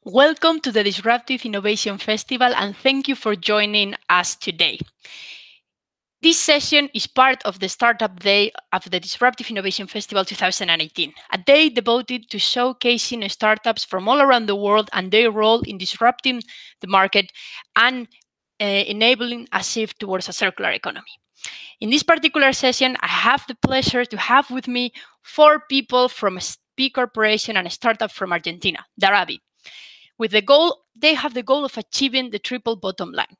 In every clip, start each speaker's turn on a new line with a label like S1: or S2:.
S1: Welcome to the Disruptive Innovation Festival, and thank you for joining us today. This session is part of the Startup Day of the Disruptive Innovation Festival 2018, a day devoted to showcasing startups from all around the world and their role in disrupting the market and enabling a shift towards a circular economy. In this particular session, I have the pleasure to have with me 4 people from a B-Corporation and a startup from Argentina, Daravi. They have the goal of achieving the triple bottom line.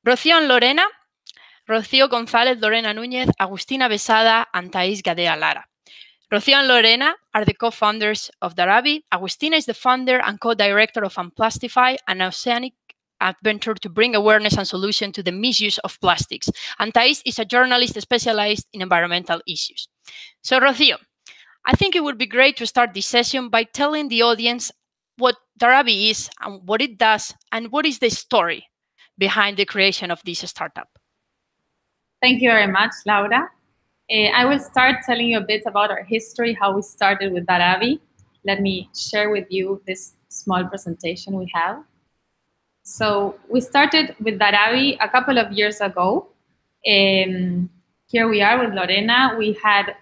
S1: Rocío and Lorena, Rocío González, Lorena Núñez, Agustina Besada, and Thais Gadea Lara. Rocío and Lorena are the co-founders of Daravi. Agustina is the founder and co-director of Unplastify, an oceanic adventure to bring awareness and solution to the misuse of plastics. And Thais is a journalist specialized in environmental issues. So Rocío, I think it would be great to start this session by telling the audience what Daravi is and what it does, and what is the story behind the creation of this startup.
S2: Thank you very much, Laura. I will start telling you a bit about our history, how we started with Daravi. Let me share with you this small presentation we have. So we started with Daravi a couple of years ago. Here we are with Lorena.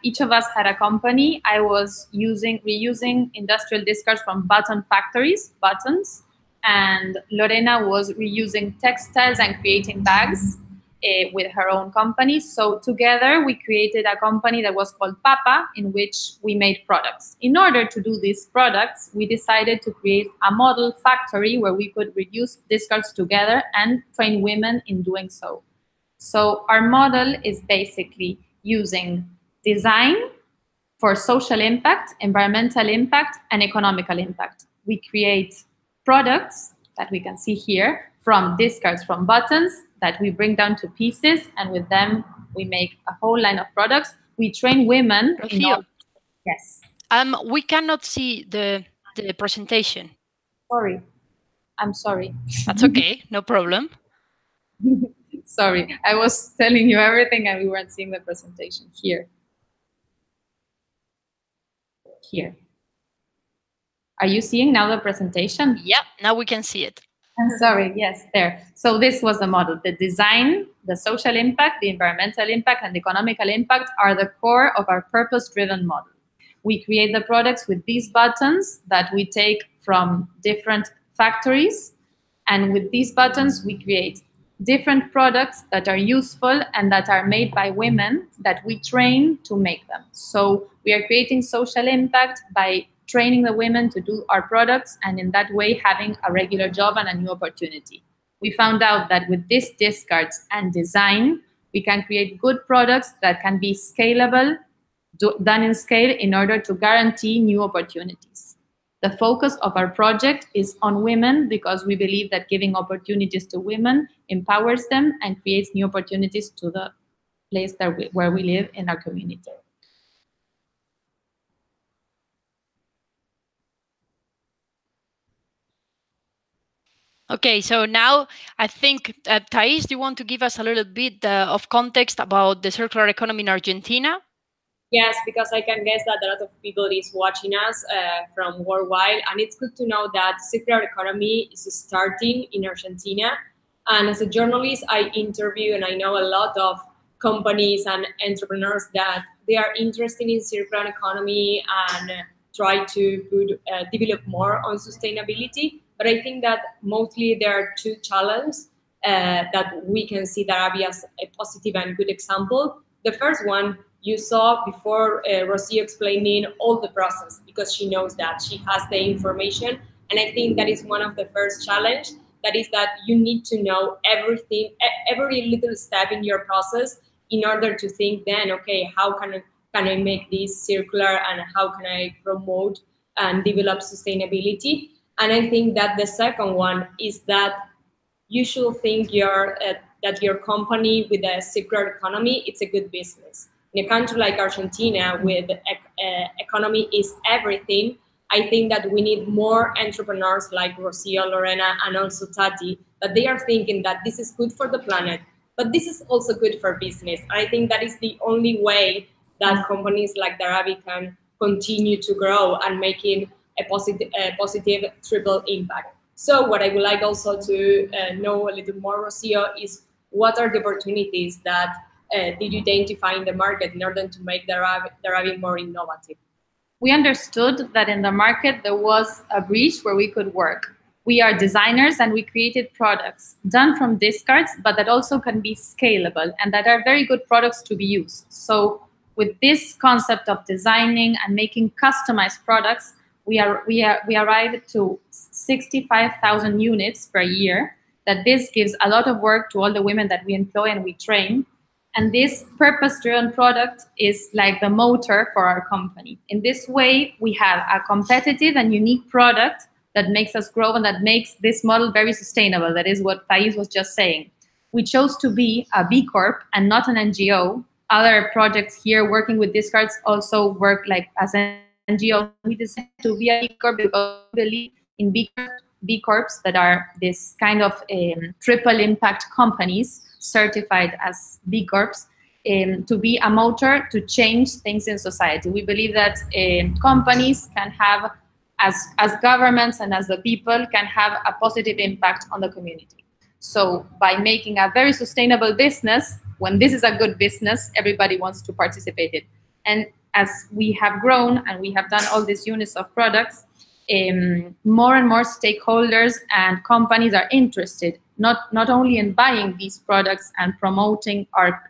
S2: Each of us had a company. I was reusing industrial discards from button factories, buttons, and Lorena was reusing textiles and creating bags with her own company. So together we created a company that was called Papa, in which we made products. In order to do these products, we decided to create a model factory where we could reduce discards together and train women in doing so. So our model is basically using design for social impact, environmental impact, and economical impact. We create products that we can see here from discards from buttons that we bring down to pieces, and with them we make a whole line of products. We train women.
S1: Rocío,
S2: yes.
S1: We cannot see the presentation.
S2: Sorry. I'm sorry.
S1: That's okay, no problem.
S2: Sorry, I was telling you everything and we weren't seeing the presentation. Here. Are you seeing now the presentation?
S1: Yeah, now we can see it.
S2: I'm sorry, yes, there. So this was the model. The design, the social impact, the environmental impact, and the economical impact are the core of our purpose-driven model. We create the products with these buttons that we take from different factories. And with these buttons, we create different products that are useful and that are made by women that we train to make them. So we are creating social impact by training the women to do our products, and in that way having a regular job and a new opportunity. We found out that with these discards and design, we can create good products that can be scalable, done in scale in order to guarantee new opportunities. The focus of our project is on women because we believe that giving opportunities to women empowers them and creates new opportunities to the place where we live in our community.
S1: Okay, so now I think, Thais, do you want to give us a little bit of context about the circular economy in Argentina?
S3: Yes, because I can guess that a lot of people is watching us from worldwide, and it's good to know that circular economy is starting in Argentina. And as a journalist, I interview and I know a lot of companies and entrepreneurs that they are interested in circular economy and try to develop more on sustainability. But I think that mostly there are 2 challenges that we can see Daravi as a positive and good example. The first one, you saw before Rocío explaining all the process, because she knows that she has the information. And I think that is one of the first challenge, that is that you need to know everything, every little step in your process in order to think then, okay, how can I make this circular and how can I promote and develop sustainability? And I think that the second one is that you should think that your company with a circular economy, it's a good business. In a country like Argentina, with economy is everything, I think that we need more entrepreneurs like Rocío, Lorena, and also Tati, that they are thinking that this is good for the planet, but this is also good for business. I think that is the only way that companies like Daravi can continue to grow and making positive triple impact. So what I would like also to know a little more, Rocio, is what are the opportunities that did you identify in the market in order to make Daravi more innovative?
S2: We understood that in the market there was a breach where we could work. We are designers and we created products done from discards, but that also can be scalable and that are very good products to be used. So with this concept of designing and making customized products, we arrived to 65,000 units per year. That this gives a lot of work to all the women that we employ and we train. And this purpose-driven product is like the motor for our company. In this way, we have a competitive and unique product that makes us grow and that makes this model very sustainable. That is what Thais was just saying. We chose to be a B-Corp and not an NGO. Other projects here working with discards also work like as an NGO. We decided to be a B-Corp because we believe in B-Corps that are this kind of triple impact companies certified as B Corps to be a motor to change things in society. We believe that companies can have, as governments and as the people, can have a positive impact on the community. So by making a very sustainable business, when this is a good business, everybody wants to participate in it. And as we have grown and we have done all these units of products, more and more stakeholders and companies are interested not only in buying these products and promoting our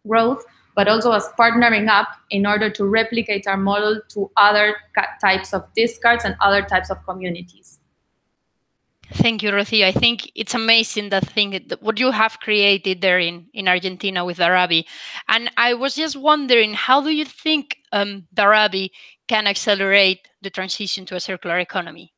S2: growth, but also as partnering up in order to replicate our model to other types of discards and other types of communities.
S1: Thank you, Rocio. I think it's amazing what you have created there in Argentina with Daravi. And I was just wondering, how do you think Daravi can accelerate the transition to a circular economy?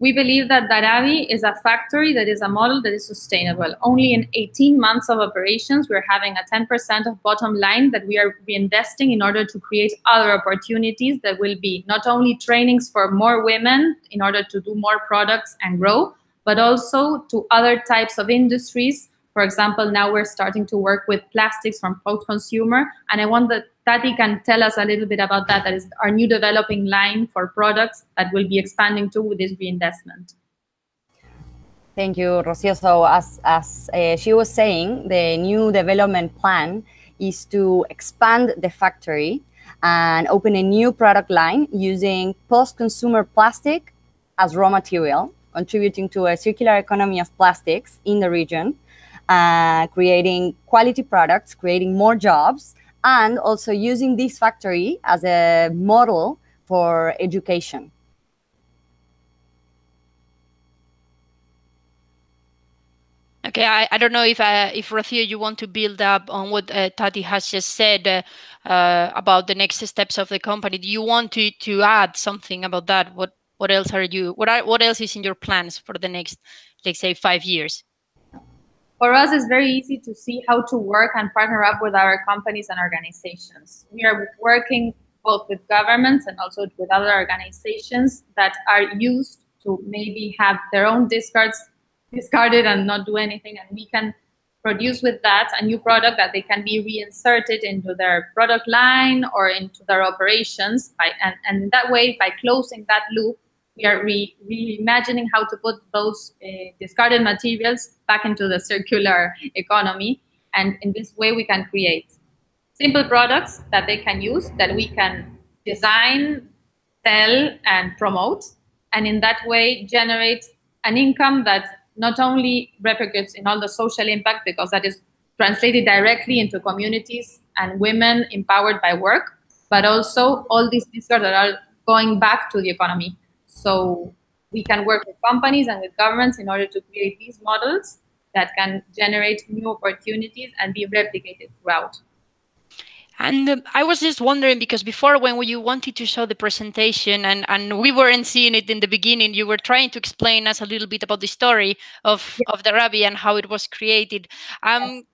S2: We believe that Daravi is a factory that is a model that is sustainable. Only in 18 months of operations, we're having a 10% of bottom line that we are reinvesting in order to create other opportunities that will be not only trainings for more women in order to do more products and grow, but also to other types of industries. For example, now we're starting to work with plastics from post-consumer, and I want that Tati can tell us a little bit about that. That is our new developing line for products that will be expanding too with this reinvestment.
S4: Thank you, Rocio. So as she was saying, the new development plan is to expand the factory and open a new product line using post-consumer plastic as raw material, contributing to a circular economy of plastics in the region, creating quality products, creating more jobs, and also using this factory as a model for education.
S1: Okay, I don't know if Rocio, you want to build up on what Tati has just said about the next steps of the company. Do you want to add something about that? What else what else is in your plans for the next, let's say, 5 years?
S2: For us, it's very easy to see how to work and partner up with our companies and organizations. We are working both with governments and also with other organizations that are used to maybe have their own discards discarded and not do anything, and we can produce with that a new product that they can be reinserted into their product line or into their operations. And that way, by closing that loop, we are reimagining how to put those discarded materials back into the circular economy. And in this way, we can create simple products that they can use, that we can design, sell, and promote. And in that way, generate an income that not only repercutes in all the social impact, because that is translated directly into communities and women empowered by work, but also all these discards that are going back to the economy. So we can work with companies and with governments in order to create these models that can generate new opportunities and be replicated throughout.
S1: And I was just wondering, because before, when you wanted to show the presentation and we weren't seeing it in the beginning, you were trying to explain us a little bit about the story of Daravi and how it was created. I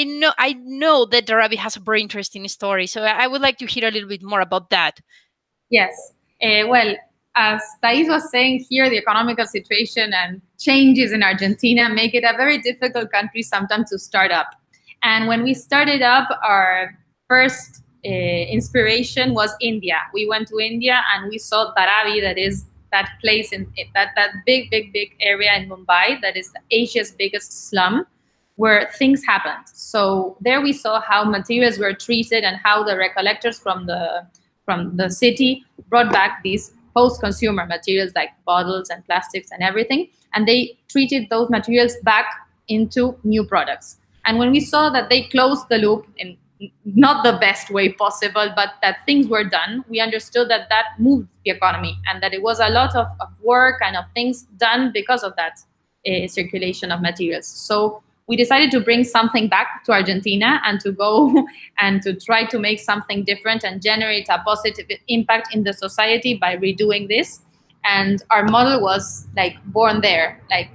S1: know that Daravi has a very interesting story, so I would like to hear a little bit more about that.
S2: Yes. Well, as Thais was saying here, the economical situation and changes in Argentina make it a very difficult country sometimes to start up. And when we started up, our first inspiration was India. We went to India and we saw Daravi, that is that place in that big area in Mumbai, that is Asia's biggest slum, where things happened. So there we saw how materials were treated and how the recollectors from the city brought back these post-consumer materials like bottles and plastics and everything, and they treated those materials back into new products. And when we saw that they closed the loop in not the best way possible, but that things were done, we understood that that moved the economy and that it was a lot of work and of things done because of that circulation of materials. So we decided to bring something back to Argentina and to go and to try to make something different and generate a positive impact in the society by redoing this. And our model was like born there, like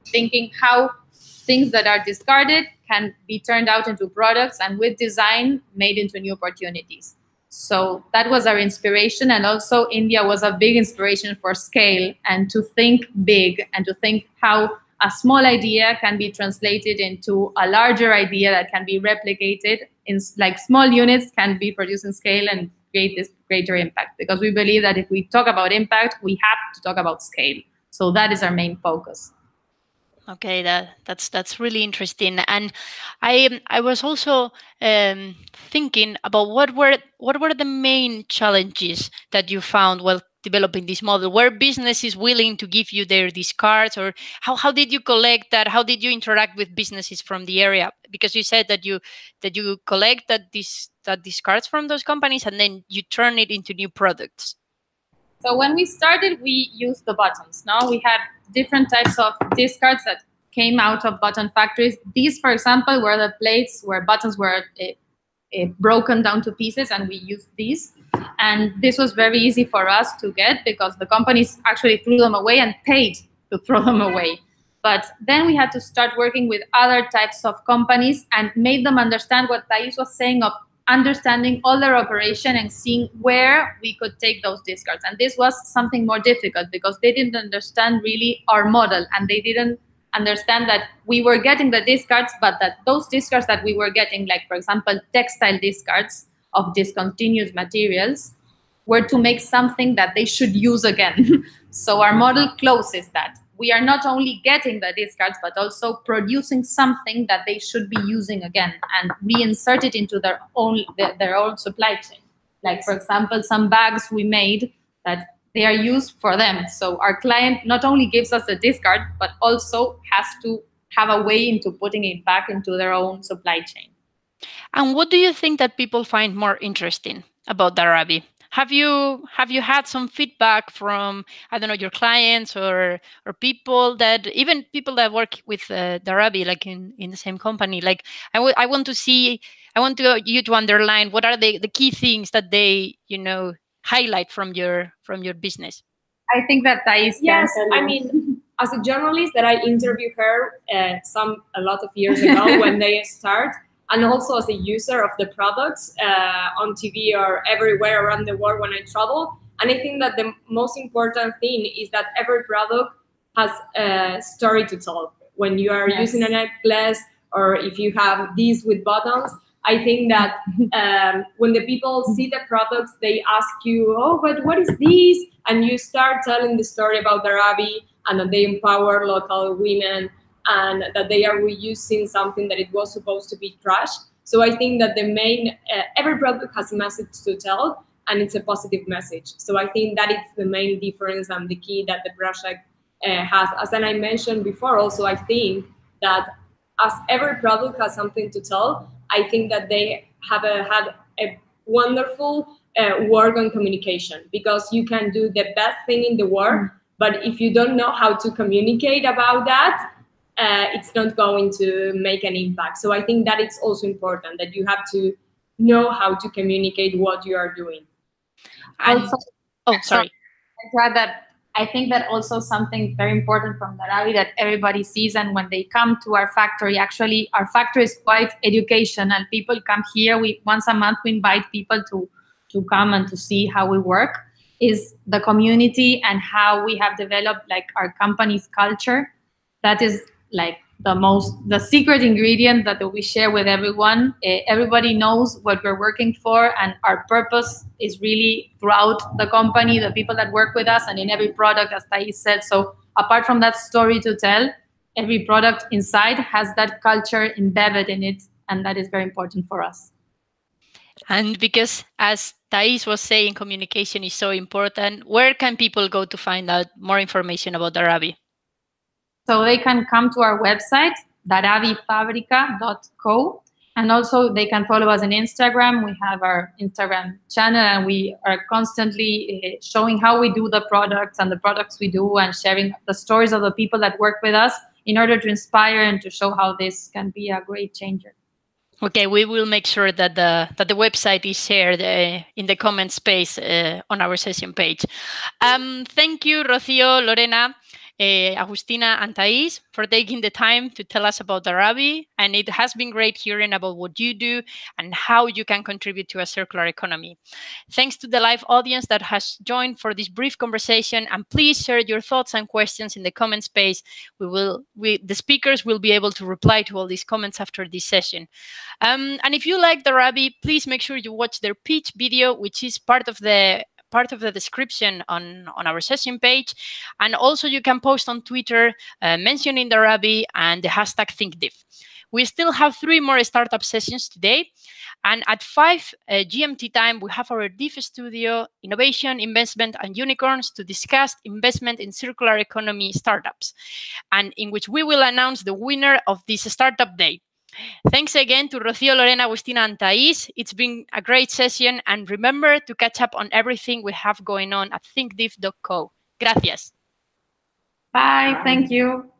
S2: thinking how things that are discarded can be turned out into products and with design made into new opportunities. So that was our inspiration. And also India was a big inspiration for scale and to think big and to think how a small idea can be translated into a larger idea that can be replicated in like small units can be produced in scale and create this greater impact. Because we believe that if we talk about impact, we have to talk about scale. So that is our main focus.
S1: Okay, that's really interesting, and I was also thinking about what were the main challenges that you found while developing this model. Were businesses willing to give you their discards, or how did you collect that? How did you interact with businesses from the area? Because you said that you collect that discards from those companies and then you turn it into new products.
S2: So when we started, we used the buttons. Now we had different types of discards that came out of button factories. These, for example, were the plates where buttons were broken down to pieces, and we used these. And this was very easy for us to get because the companies actually threw them away and paid to throw them away. But then we had to start working with other types of companies and made them understand what Thais was saying of understanding all their operation and seeing where we could take those discards. And this was something more difficult because they didn't understand really our model, and they didn't understand that we were getting the discards, but that those discards that we were getting, like for example, textile discards of discontinued materials, were to make something that they should use again. So our model closes that. We are not only getting the discards, but also producing something that they should be using again and reinsert it into their own supply chain. Like, for example, some bags we made that they are used for them. So our client not only gives us a discard, but also has to have a way into putting it back into their own supply chain.
S1: And what do you think that people find more interesting about Daravi? Have you had some feedback from, I don't know, your clients or people that, even people that work with Daravi, like in the same company? Like I want you to underline what are the key things that they highlight from your business.
S2: I think that Thais.
S3: Yes, I mean, as a journalist that I interviewed her a lot of years ago when they start. And also as a user of the products on TV or everywhere around the world when I travel. And I think that the most important thing is that every product has a story to tell. When you are using a necklace, or if you have these with buttons, I think that when the people see the products, they ask you, oh, but what is this? And you start telling the story about Daravi and that they empower local women, and that they are reusing something that it was supposed to be trash. So I think that the main, every product has a message to tell, and it's a positive message. So I think that it's the main difference and the key that the project has. As I mentioned before, also I think that as every product has something to tell, I think that they have had a wonderful work on communication, because you can do the best thing in the world, but if you don't know how to communicate about that, it's not going to make an impact. So I think that it's also important that you have to know how to communicate what you are doing.
S2: Also,
S1: sorry.
S2: I think that also something very important from Daravi that everybody sees, and when they come to our factory, actually our factory is quite educational. People come here. Once a month we invite people to come and to see how we work, is the community and how we have developed like our company's culture. That is like the secret ingredient that we share with everyone. Everybody knows what we're working for, and our purpose is really throughout the company, the people that work with us, and in every product, as Thais said. So apart from that story to tell, every product inside has that culture embedded in it, and that is very important for us.
S1: And because, as Thais was saying, communication is so important, where can people go to find out more information about Daravi?
S2: So they can come to our website, daravifabrica.co, and also they can follow us on Instagram. We have our Instagram channel, and we are constantly showing how we do the products and the products we do, and sharing the stories of the people that work with us in order to inspire and to show how this can be a great changer.
S1: Okay, we will make sure that the website is shared in the comment space on our session page. Thank you, Rocío, Lorena, Agustina, and Thais for taking the time to tell us about Daravi. And it has been great hearing about what you do and how you can contribute to a circular economy. Thanks to the live audience that has joined for this brief conversation. And please share your thoughts and questions in the comment space. The speakers will be able to reply to all these comments after this session. And if you like Daravi, please make sure you watch their pitch video, which is part of the description on our session page. And also you can post on Twitter mentioning Daravi and the hashtag ThinkDiff. We still have 3 more startup sessions today. And at 5 GMT time, we have our DIF studio, Innovation, Investment, and Unicorns to discuss investment in circular economy startups, and in which we will announce the winner of this startup day. Thanks again to Rocío, Lorena, Agustina, and Thais. It's been a great session, and remember to catch up on everything we have going on at thinkdiff.co. Gracias.
S2: Bye. Thank you.